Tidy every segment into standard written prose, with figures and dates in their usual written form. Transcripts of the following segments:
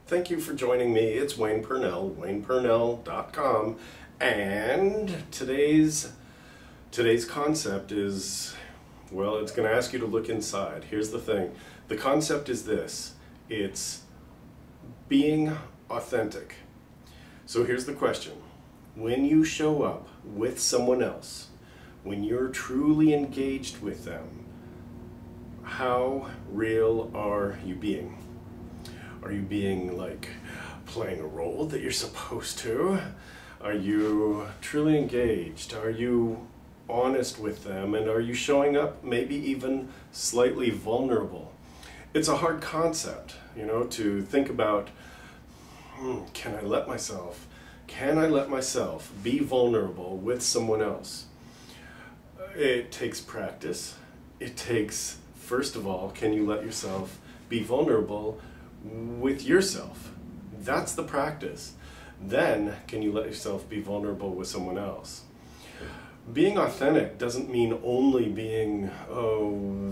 Thank you for joining me. It's Wayne Pernell, WaynePernell.com, and today's concept is, well, it's going to ask you to look inside. Here's the thing. The concept is this. It's being authentic. So here's the question. When you show up with someone else, when you're truly engaged with them, how real are you being? Are you being like playing a role that you're supposed to? Are you truly engaged? Are you honest with them? And are you showing up maybe even slightly vulnerable? It's a hard concept, you know, to think about, can I let myself be vulnerable with someone else? It takes practice. It takes, first of all, can you let yourself be vulnerable with yourself? That's the practice. Then, can you let yourself be vulnerable with someone else? Being authentic doesn't mean only being,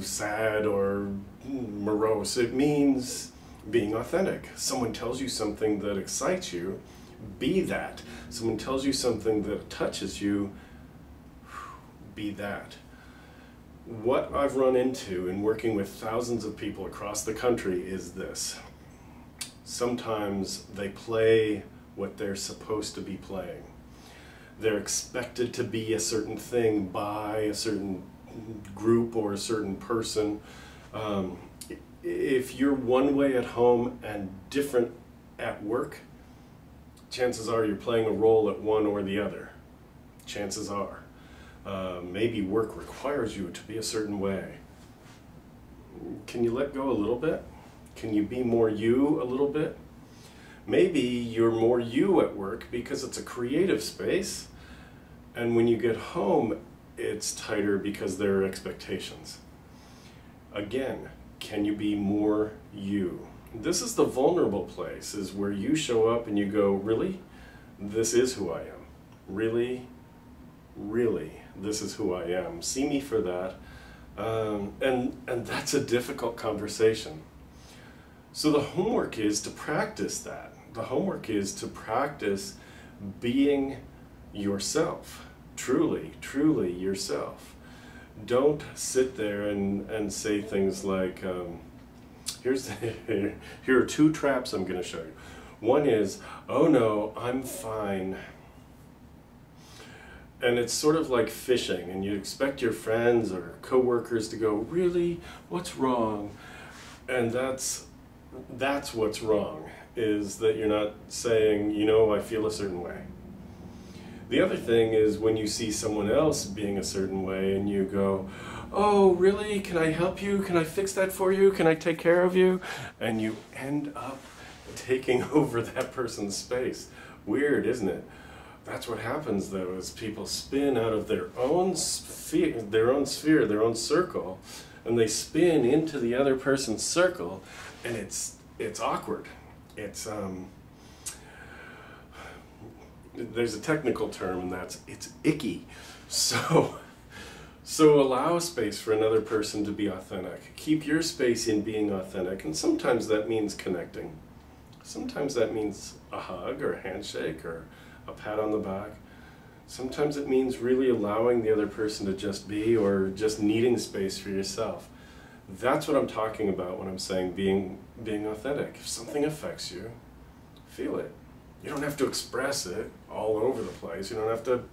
sad or morose. It means being authentic. Someone tells you something that excites you, be that. Someone tells you something that touches you, be that. What I've run into in working with thousands of people across the country is this. Sometimes they play what they're supposed to be playing. They're expected to be a certain thing by a certain group or a certain person. If you're one way at home and different at work, chances are you're playing a role at one or the other. Chances are. Maybe work requires you to be a certain way. Can you let go a little bit? Can you be more you a little bit? Maybe you're more you at work because it's a creative space, and when you get home, it's tighter because there are expectations. Again, can you be more you? This is the vulnerable place, is where you show up and you go, really? This is who I am. Really? Really, this is who I am. See me for that. And that's a difficult conversation. So the homework is to practice that. The homework is to practice being yourself. Truly, truly yourself. Don't sit there and say things like, here are two traps I'm going to show you. One is, oh no, I'm fine. And it's sort of like fishing, and you expect your friends or coworkers to go, really? What's wrong? And that's what's wrong, is that you're not saying, you know, I feel a certain way. The other thing is when you see someone else being a certain way and you go, oh, really? Can I help you? Can I fix that for you? Can I take care of you? And you end up taking over that person's space. Weird, isn't it? That's what happens, though, is people spin out of their own sphere, their own circle, and they spin into the other person's circle, and it's awkward. It's there's a technical term, and it's icky. So allow space for another person to be authentic. Keep your space in being authentic, and sometimes that means connecting. Sometimes that means a hug or a handshake or a pat on the back. Sometimes it means really allowing the other person to just be, or just needing space for yourself. That's what I'm talking about when I'm saying being authentic. If something affects you, feel it. You don't have to express it all over the place. You don't have to,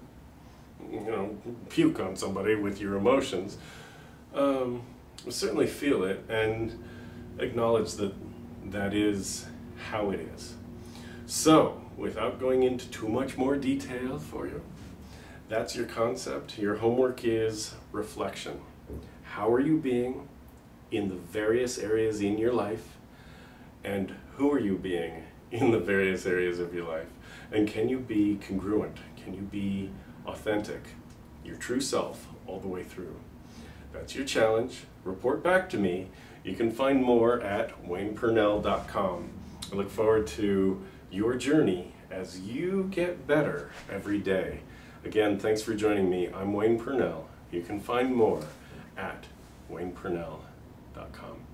you know, puke on somebody with your emotions. Certainly feel it and acknowledge that that is how it is. So, without going into too much more detail for you, that's your concept. Your homework is reflection. How are you being in the various areas in your life, and who are you being in the various areas of your life? And can you be congruent? Can you be authentic, your true self, all the way through? That's your challenge. Report back to me. You can find more at WaynePernell.com. I look forward to your journey as you get better every day. Again, thanks for joining me. I'm Wayne Pernell. You can find more at WaynePernell.com.